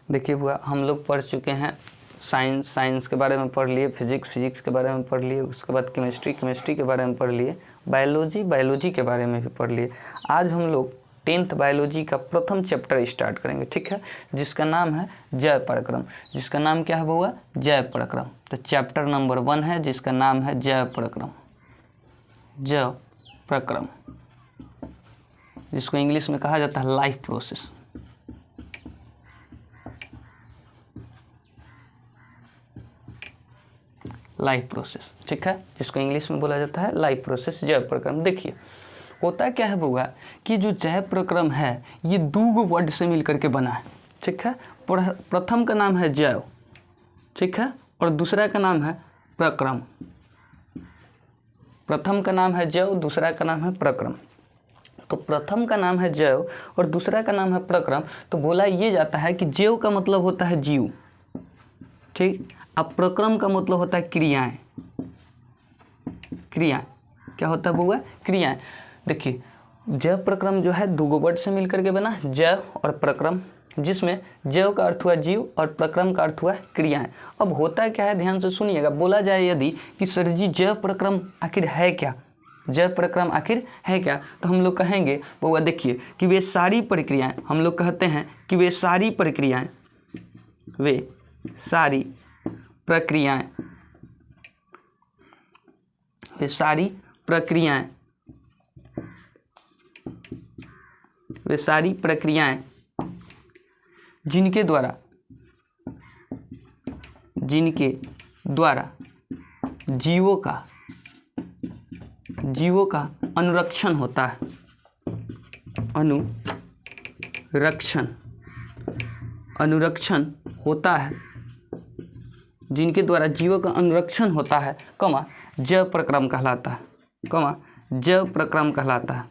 देखिए बुआ, हम लोग पढ़ चुके हैं साइंस के बारे में पढ़ लिए, फिजिक्स के बारे में पढ़ लिए, उसके बाद केमिस्ट्री के बारे में पढ़ लिए, बायोलॉजी के बारे में भी पढ़ लिए। आज हम लोग 10th बायोलॉजी का प्रथम चैप्टर स्टार्ट करेंगे, ठीक है, जिसका नाम है जैव प्रक्रम। जिसका नाम क्या है बुआ? जैव प्रक्रम। तो चैप्टर नंबर 1 है जिसका नाम है जैव प्रक्रम, जिसको इंग्लिश में कहा जाता है लाइफ प्रोसेस। लाइफ प्रोसेस, ठीक है, जिसको इंग्लिश में बोला जाता है लाइफ प्रोसेस, जैव प्रक्रम। देखिए होता क्या है बुआ कि जो जैव प्रक्रम है ये 2 वर्ड से मिल करके बना है, ठीक है। प्रथम का नाम है जैव, ठीक है, और दूसरा का नाम है प्रक्रम। प्रथम का नाम है जैव, दूसरा का नाम है प्रक्रम। तो प्रथम का नाम है जैव और दूसरा का नाम है प्रक्रम। तो बोला ये जाता है कि जैव का मतलब होता है जीव, ठीक। अब प्रक्रम का मतलब होता है क्रियाएं। क्या होता है बुआ? क्रियाएं। देखिए जैव प्रक्रम जो है 2 वर्ड से मिलकर के बना, जैव और प्रक्रम, जिसमें जैव का अर्थ हुआ जीव और प्रक्रम का अर्थ हुआ क्रियाएं। अब होता क्या है, ध्यान से सुनिएगा। बोला जाए यदि कि सर जी जैव प्रक्रम आखिर है क्या, जैव प्रक्रम आखिर है क्या, तो हम लोग कहेंगे बुआ देखिए कि वे सारी प्रक्रियाएं, हम लोग कहते हैं कि वे सारी प्रक्रियाएं जिनके द्वारा जीवों का अनुरक्षण होता है, जिनके द्वारा जीवों का अनुरक्षण होता है, जैव प्रक्रम कहलाता है, जैव प्रक्रम कहलाता है।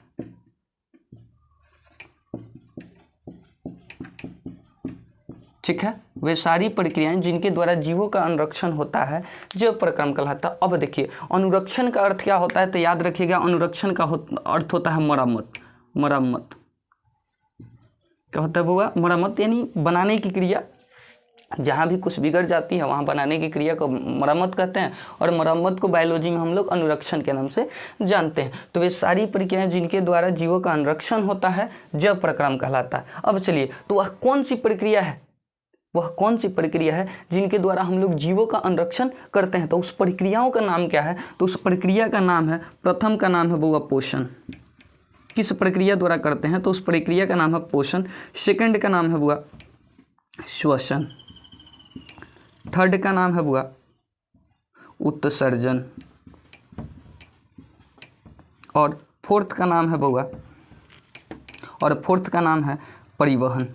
ठीक है, वे सारी प्रक्रियाएं जिनके द्वारा जीवों का अनुरक्षण होता है जैव प्रक्रम कहलाता है। अब देखिए अनुरक्षण का अर्थ क्या होता है, तो याद रखिएगा अनुरक्षण का अर्थ होता है मरम्मत। क्या होता है बुआ? मरम्मत, यानी बनाने की क्रिया। जहाँ भी कुछ बिगड़ जाती है वहाँ बनाने की क्रिया को मरम्मत कहते हैं, और मरम्मत को बायोलॉजी में हम लोग अनुरक्षण के नाम से जानते हैं। तो वे सारी प्रक्रियाएं जिनके द्वारा जीवों का अनुरक्षण होता है जैव प्रक्रम कहलाता है। अब चलिए, तो वह कौन सी प्रक्रिया है जिनके द्वारा हम लोग जीवों का अनुरक्षण करते हैं? तो उस प्रक्रियाओं का नाम क्या है? तो उस प्रक्रिया का नाम है, प्रथम का नाम है बुआ पोषण। किस प्रक्रिया द्वारा करते हैं? तो उस प्रक्रिया का नाम है पोषण। सेकंड का नाम है बुआ श्वसन। थर्ड का नाम है बुआ उत्सर्जन। और फोर्थ का नाम है परिवहन।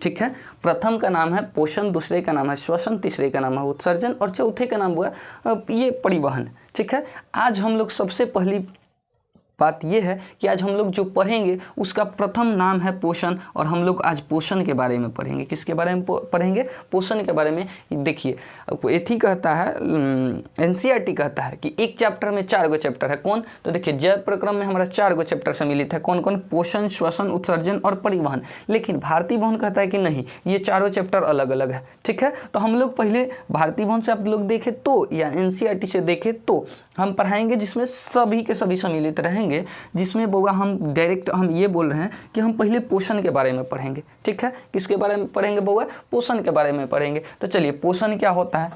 ठीक है, प्रथम का नाम है पोषण, दूसरे का नाम है श्वसन, तीसरे का नाम है उत्सर्जन और चौथे का नाम हुआ ये परिवहन। ठीक है, आज हम लोग सबसे पहली बात यह है कि आज हम लोग जो पढ़ेंगे उसका प्रथम नाम है पोषण, और हम लोग आज पोषण के बारे में पढ़ेंगे। किसके बारे में पढ़ेंगे? पोषण के बारे में। देखिए एथी कहता है, एनसीईआरटी कहता है कि एक चैप्टर में 4 चैप्टर है। कौन? तो देखिए जैव प्रक्रम में हमारा 4 चैप्टर सम्मिलित है। कौन कौन? पोषण, श्वसन, उत्सर्जन और परिवहन। लेकिन भारतीय भवन कहता है कि नहीं, ये 4 चैप्टर अलग अलग है। ठीक है, तो हम लोग पहले भारतीय भवन से आप लोग देखें तो, या एनसीईआरटी से देखें तो हम पढ़ाएंगे जिसमें सभी के सभी सम्मिलित रहेंगे, जिसमें बोगा हम डायरेक्ट हम ये बोल रहे हैं कि हम पहले पोषण के बारे में पढ़ेंगे। ठीक है, किसके बारे में पढ़ेंगे बोगा? पोषण के बारे में पढ़ेंगे। तो चलिए पोषण क्या होता है?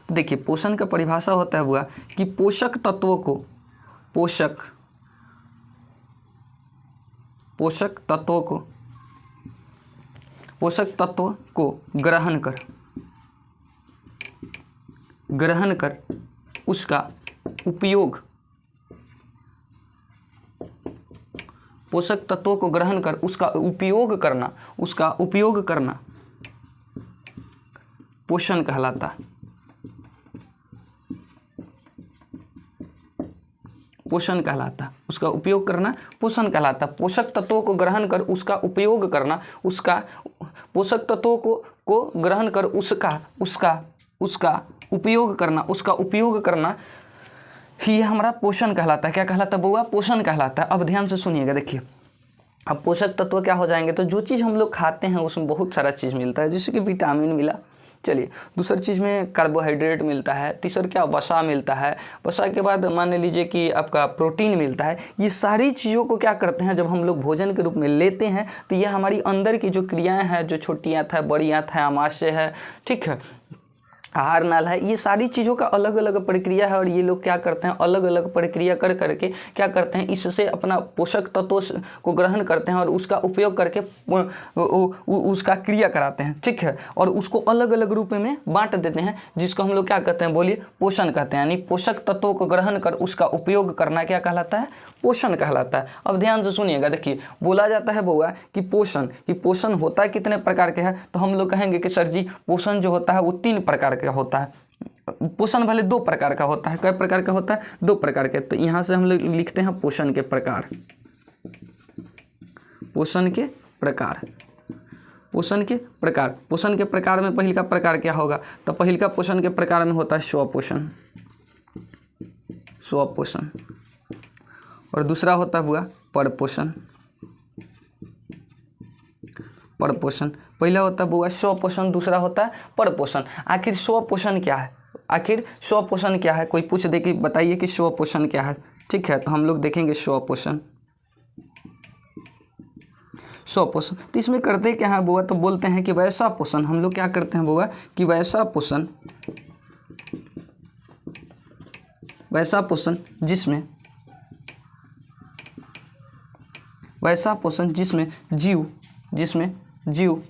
तो देखिए पोषण का परिभाषा होता है हुआ कि पोषक तत्व को ग्रहण कर उसका उपयोग, पोषक तत्वों को ग्रहण कर उसका उपयोग करना पोषण कहलाता है। उसका उपयोग करना पोषण कहलाता है। पोषक तत्वों को ग्रहण कर उसका उपयोग करना, पोषक तत्वों को ग्रहण कर उसका उपयोग करना ही हमारा पोषण कहलाता है। क्या कहलाता है बुआ? पोषण कहलाता है। अब ध्यान से सुनिएगा, देखिए अब पोषक तत्व क्या हो जाएंगे, तो जो चीज़ हम लोग खाते हैं उसमें बहुत सारा चीज़ मिलता है, जैसे कि विटामिन मिला, चलिए दूसरी चीज़ में कार्बोहाइड्रेट मिलता है, तीसरा क्या वसा मिलता है, वसा के बाद मान लीजिए कि आपका प्रोटीन मिलता है। ये सारी चीज़ों को क्या करते हैं जब हम लोग भोजन के रूप में लेते हैं तो ये हमारी अंदर की जो क्रियाएं हैं, जो छोटी आंत है, बड़ी आंत है, आमाशय है, ठीक है, आहार नाल है, ये सारी चीज़ों का अलग अलग प्रक्रिया है और ये लोग क्या करते हैं अलग अलग प्रक्रिया कर करके क्या करते हैं इससे अपना पोषक तत्वों को ग्रहण करते हैं और उसका उपयोग करके उसका क्रिया कराते हैं, ठीक है, और उसको अलग अलग रूप में बांट देते हैं, जिसको हम लोग क्या कहते हैं, बोलिए पोषण कहते हैं। यानी पोषक तत्वों को ग्रहण कर उसका उपयोग करना क्या कहलाता है, पोषण कहलाता है। अब ध्यान से सुनिएगा, देखिए बोला जाता है बउआ कि पोषण होता कितने प्रकार के है, तो हम लोग कहेंगे कि सर जी पोषण जो होता है वो 3 प्रकार का होता है। पोषण भले 2 प्रकार का होता है, कई प्रकार का होता है, 2 प्रकार के। तो यहाँ से हम लोग लिखते हैं पोषण के प्रकार, पोषण के प्रकार, पोषण के प्रकार। पोषण के प्रकार में पहिल का प्रकार क्या होगा, तो पहिल का पोषण के प्रकार में होता है स्वपोषण, स्वपोषण, और दूसरा होता हुआ परपोषण, परपोषण। पहला होता है बुआ स्वपोषण, दूसरा होता है परपोषण। आखिर स्वपोषण क्या है, आखिर स्वपोषण क्या है, कोई पूछ दे कि बताइए कि स्वपोषण क्या है, ठीक है, तो हम लोग देखेंगे स्वपोषण। स्वपोषण तो इसमें करते क्या है बुआ, तो बोलते हैं कि वैसा पोषण, हम लोग क्या करते हैं बुआ कि वैसा पोषण, वैसा पोषण जिसमें, वैसा पोषण जिसमें जीव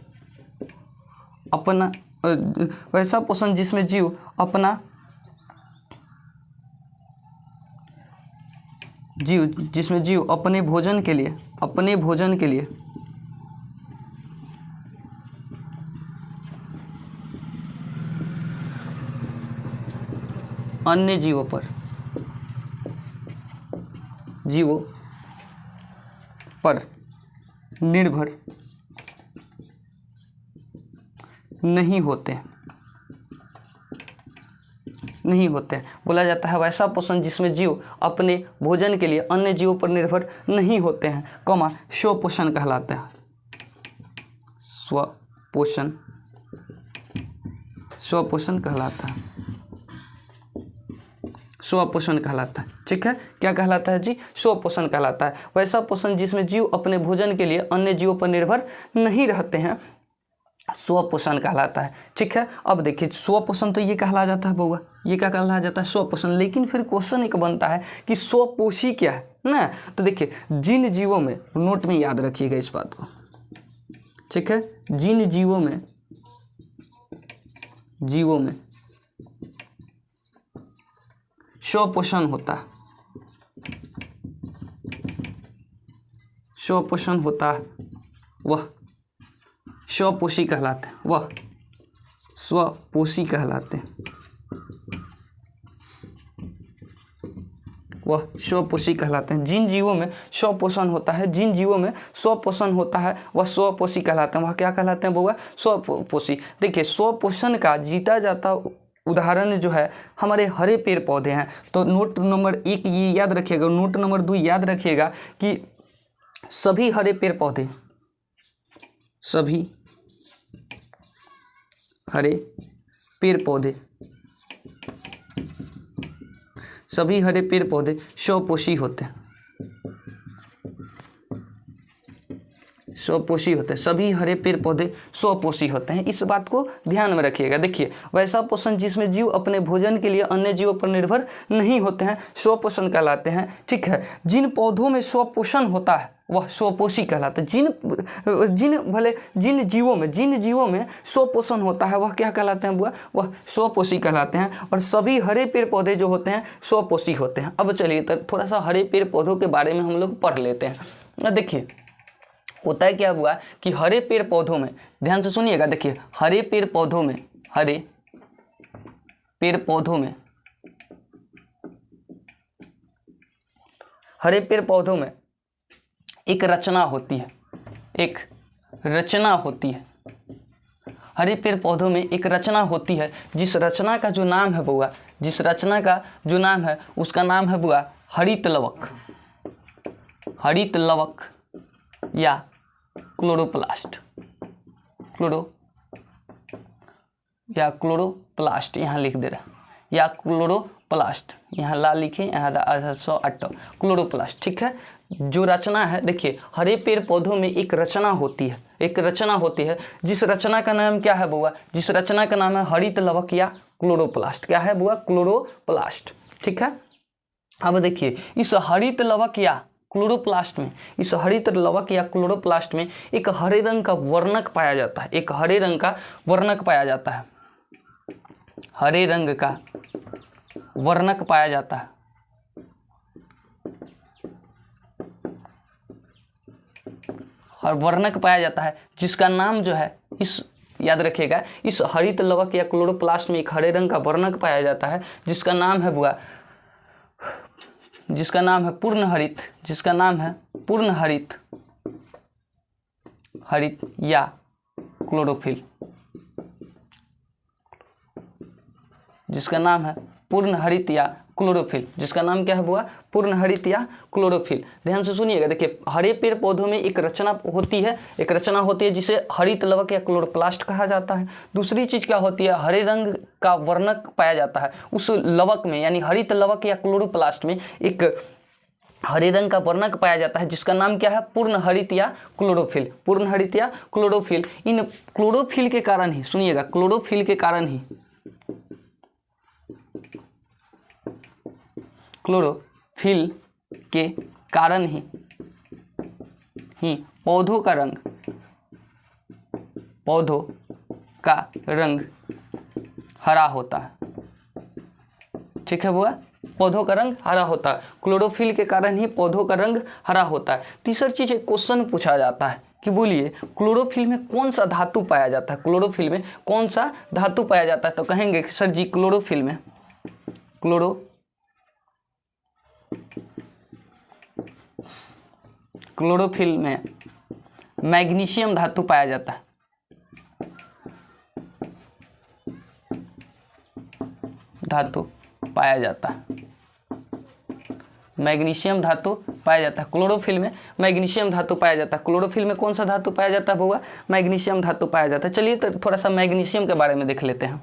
अपना, वैसा पोषण जिसमें जीव अपना, जिसमें जीव अपने भोजन के लिए अन्य जीवों पर निर्भर नहीं होते, बोला जाता है वैसा पोषण जिसमें जीव अपने भोजन के लिए अन्य जीवों पर निर्भर नहीं होते हैं, कमा स्वपोषण कहलाता है, स्वपोषण कहलाता है, स्वपोषण कहलाता है, ठीक है, क्या कहलाता है जी, स्वपोषण कहलाता है। वैसा पोषण जिसमें जीव अपने भोजन के लिए अन्य जीवों पर निर्भर नहीं रहते हैं, स्वपोषण कहलाता है, ठीक है। अब देखिए स्वपोषण तो ये कहला जाता है बउआ, ये क्या कहला जाता है, स्वपोषण। लेकिन फिर क्वेश्चन एक बनता है कि स्वपोषी क्या है ना, तो देखिए जिन जीवों में, नोट में याद रखिएगा इस बात को, ठीक है, जिन जीवों में स्वपोषण होता है, स्वपोषण होता है, वह स्वपोषी कहलाते हैं, वह स्वपोषी कहलाते हैं, वह स्वपोषी कहलाते हैं। जिन जीवों में स्वपोषण होता है, जिन जीवों में स्वपोषण होता है वह स्वपोषी कहलाते हैं, वह क्या कहलाते हैं बउआ, स्वपोषी। देखिए स्वपोषण का जीता जाता उदाहरण जो है हमारे हरे पेड़ पौधे हैं। तो नोट नंबर 1 ये याद रखिएगा, नोट नंबर 2 याद रखिएगा कि सभी हरे पेड़ पौधे, सभी हरे पेड़ पौधे, सभी हरे पेड़ पौधे स्वपोषी होते हैं, स्वपोषी होते हैं, सभी हरे पेड़ पौधे स्वपोषी होते हैं। इस बात को ध्यान में रखिएगा। देखिए वैसा पोषण जिसमें जीव अपने भोजन के लिए अन्य जीवों पर निर्भर नहीं होते हैं, स्वपोषण कहलाते हैं, ठीक है। जिन पौधों में स्वपोषण होता है वह स्वपोषी कहलाता है। जिन जीवों में स्वपोषण होता है वह क्या कहलाते हैं बुआ, वह स्वपोषी कहलाते हैं। और सभी हरे पेड़ पौधे जो होते हैं स्वपोषी होते हैं। अब चलिए तो थोड़ा सा हरे पेड़ पौधों के बारे में हम लोग पढ़ लेते हैं। देखिए होता है क्या हुआ कि हरे पेड़ पौधों में, ध्यान से सुनिएगा, देखिए हरे पेड़ पौधों में एक रचना होती है, एक रचना होती है। हरे पेड़ पौधों में एक रचना होती है, जिस रचना का जो नाम है बुआ, जिस रचना का जो नाम है उसका नाम है बुआ हरित लवक। हरित लवक, या क्लोरोप्लास्ट, क्लोरोप्लास्ट यहाँ लिख दे रहा है, या क्लोरोप्लास्ट, यहाँ ला लिखे, यहाँ 108 क्लोरोप्लास्ट। ठीक है, जो रचना है देखिए, हरे पेड़ पौधों में एक रचना होती है, जिस रचना का नाम क्या है बुआ? जिस रचना का नाम है हरित लवक या क्लोरोप्लास्ट। क्या है बुआ? क्लोरोप्लास्ट। ठीक है, अब देखिए इस हरित लवक या क्लोरोप्लास्ट में, एक हरे रंग का वर्णक पाया जाता है, हरे रंग का वर्णक पाया जाता है, और वर्णक पाया जाता है जिसका नाम जो है, इस याद रखिएगा, इस हरित लवक या क्लोरोप्लास्ट में एक हरे रंग का वर्णक पाया जाता है जिसका नाम है बुआ, जिसका नाम है पूर्ण हरित या क्लोरोफिल, जिसका नाम है पूर्ण हरित या क्लोरोफिल। जिसका नाम क्या है बुआ? पूर्ण हरित या क्लोरोफिल। ध्यान से सुनिएगा, देखिए हरे पेड़ पौधों में एक रचना होती है, जिसे हरित लवक या क्लोरोप्लास्ट कहा जाता है। दूसरी चीज क्या होती है? हरे रंग का वर्णक पाया जाता है उस लवक में, यानी हरित लवक या क्लोरोप्लास्ट में एक हरे रंग का वर्णक पाया जाता है जिसका नाम क्या है? पूर्ण हरित या क्लोरोफिल। इन क्लोरोफिल के कारण ही, सुनिएगा, क्लोरोफिल के कारण ही पौधों का रंग हरा होता है। ठीक है बुआ, पौधों का रंग हरा होता है, क्लोरोफिल के कारण ही पौधों का रंग हरा होता है। तीसरी चीज, एक क्वेश्चन पूछा जाता है कि बोलिए क्लोरोफिल में कौन सा धातु पाया जाता है? तो कहेंगे कि सर जी क्लोरोफिल में मैग्नीशियम धातु पाया जाता है। मैग्नीशियम धातु पाया जाता है क्लोरोफिल में, मैग्नीशियम धातु पाया जाता है। क्लोरोफिल में कौन सा धातु पाया जाता है बुआ? मैग्नीशियम धातु पाया जाता है। चलिए तो थोड़ा सा मैग्नीशियम के बारे में देख लेते हैं,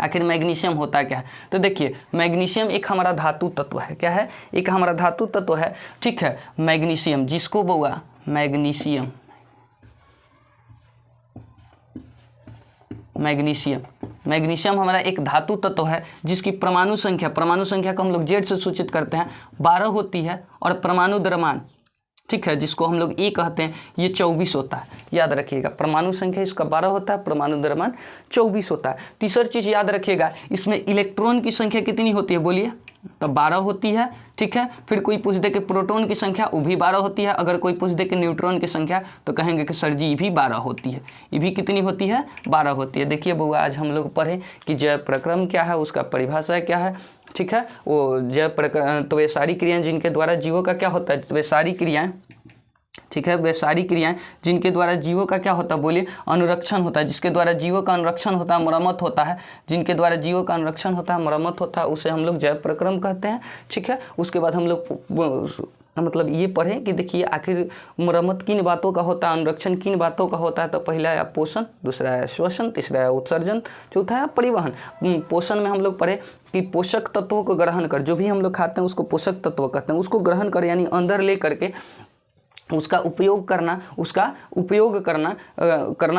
आखिर मैग्नीशियम होता क्या है। तो देखिए, मैग्नीशियम एक हमारा धातु तत्व है। क्या है? एक हमारा धातु तत्व है। ठीक है, मैग्नीशियम, जिसको बुआ मैग्नीशियम हमारा एक धातु तत्व है जिसकी परमाणु संख्या को हम लोग Z से सूचित करते हैं, 12 होती है, और परमाणु द्रव्यमान, ठीक है, जिसको हम लोग E कहते हैं, ये 24 होता है। याद रखिएगा, परमाणु संख्या इसका 12 होता है, परमाणु द्रव्यमान 24 होता है। तीसरी चीज़ याद रखिएगा, इसमें इलेक्ट्रॉन की संख्या कितनी होती है? बोलिए, तो 12 होती है। ठीक है, फिर कोई पूछ दे कि प्रोटॉन की संख्या, वो भी 12 होती है। अगर कोई पूछ दे कि न्यूट्रॉन की संख्या, तो कहेंगे कि सर जी ये भी 12 होती है। ये भी कितनी होती है? 12 होती है। देखिए बुआ, आज हम लोग पढ़े कि जैव प्रक्रम क्या है, उसका परिभाषा क्या है। ठीक है, वो जैव प्रक्रम, तो वे सारी क्रियाएं जिनके द्वारा जीवों का क्या होता है, वे सारी क्रियाएं, ठीक है, वे सारी क्रियाएं जिनके द्वारा जीवों का क्या होता है, बोलिए, अनुरक्षण होता है। जिसके द्वारा जीवों का अनुरक्षण होता है, मरम्मत होता है, जिनके द्वारा जीवों का अनुरक्षण होता है, मरम्मत होता है, उसे हम लोग जैव प्रक्रम कहते हैं। ठीक है, उसके बाद हम लोग मतलब ये पढ़ें कि देखिए आखिर मरम्मत किन बातों का होता है, अनुरक्षण किन बातों का होता है। तो पहला है पोषण, दूसरा है श्वसन, तीसरा है उत्सर्जन, चौथा है परिवहन। पोषण में हम लोग पढ़े कि पोषक तत्वों को ग्रहण कर, जो भी हम लोग खाते हैं उसको पोषक तत्व कहते हैं, उसको ग्रहण कर यानी अंदर ले करके उसका उपयोग करना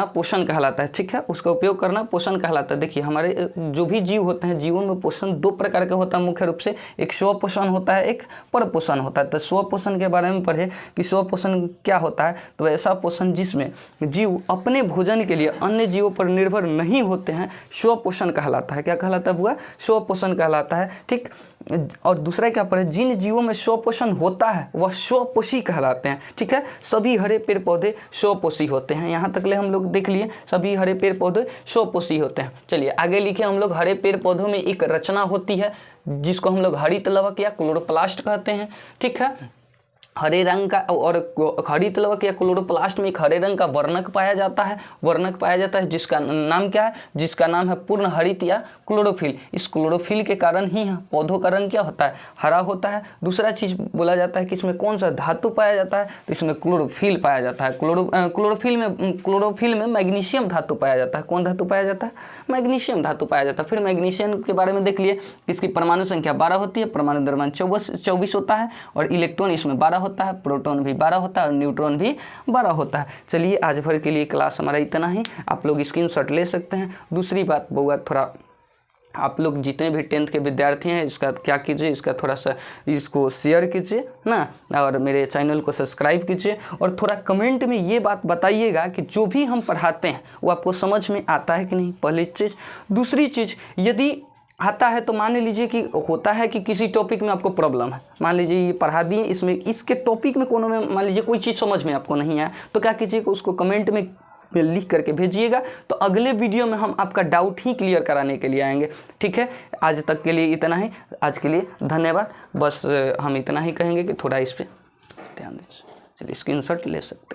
पोषण कहलाता है। ठीक है, उसका उपयोग करना पोषण कहलाता है। देखिए हमारे जो भी जीव होते हैं, जीवों में पोषण 2 प्रकार के होता है मुख्य रूप से, एक स्वपोषण होता है, एक परपोषण होता है। तो स्वपोषण के बारे में पढ़े कि स्वपोषण क्या होता है। तो ऐसा पोषण जिसमें जीव अपने भोजन के लिए अन्य जीवों पर निर्भर नहीं होते हैं, स्वपोषण कहलाता है। क्या कहलाता है बुआ? स्वपोषण कहलाता है। ठीक, और दूसरा क्या पढ़े, जिन जीवों में स्वपोषण होता है वह स्वपोषी कहलाते हैं। ठीक है, सभी हरे पेड़ पौधे स्वपोषी होते हैं। यहाँ तक ले हम लोग देख लिए, सभी हरे पेड़ पौधे स्वपोषी होते हैं। चलिए आगे लिखे हम लोग, हरे पेड़ पौधों में एक रचना होती है जिसको हम लोग हरित लवक या क्लोरोप्लास्ट कहते हैं। ठीक है, हरे रंग का और हरितलवक या क्लोरोप्लास्ट में एक हरे रंग का वर्णक पाया जाता है जिसका नाम क्या है, जिसका नाम है पूर्ण हरित या क्लोरोफिल। इस क्लोरोफिल के कारण ही पौधों का रंग क्या होता है, हरा होता है। दूसरा चीज बोला जाता है कि इसमें कौन सा धातु पाया जाता है, तो इसमें क्लोरोफिल पाया जाता है। क्लोरोफिल में मैग्नीशियम धातु पाया जाता है। कौन धातु पाया जाता है, मैग्नीशियम धातु पाया जाता है। फिर मैग्नीशियम के बारे में देख लिए, इसकी परमाणु संख्या 12 होती है, परमाणु द्रव्यमान 24 होता है और इलेक्ट्रॉन इसमें 12 होता है, प्रोटॉन भी 12 होता है और न्यूट्रॉन भी 12 होता है। चलिए आज भर के लिए क्लास हमारा इतना ही, आप लोग स्क्रीनशॉट ले सकते हैं। दूसरी बात बउआ, थोड़ा आप लोग जितने भी 10th के विद्यार्थी हैं इसका क्या कीजिए, इसका थोड़ा सा इसको शेयर कीजिए ना, और मेरे चैनल को सब्सक्राइब कीजिए और थोड़ा कमेंट में ये बात बताइएगा कि जो भी हम पढ़ाते हैं वो आपको समझ में आता है कि नहीं, पहली चीज़। दूसरी चीज़, यदि आता है तो मान लीजिए कि होता है कि किसी टॉपिक में आपको प्रॉब्लम है, मान लीजिए ये पढ़ा दिए, इसमें इसके टॉपिक में कोनो में मान लीजिए कोई चीज़ समझ में आपको नहीं आया, तो क्या कीजिएगा, उसको कमेंट में लिख करके भेजिएगा, तो अगले वीडियो में हम आपका डाउट ही क्लियर कराने के लिए आएंगे। ठीक है, आज तक के लिए इतना ही, आज के लिए धन्यवाद। बस हम इतना ही कहेंगे कि थोड़ा इस पर ध्यान दीजिए। चलिए स्क्रीनशॉट ले सकते हैं।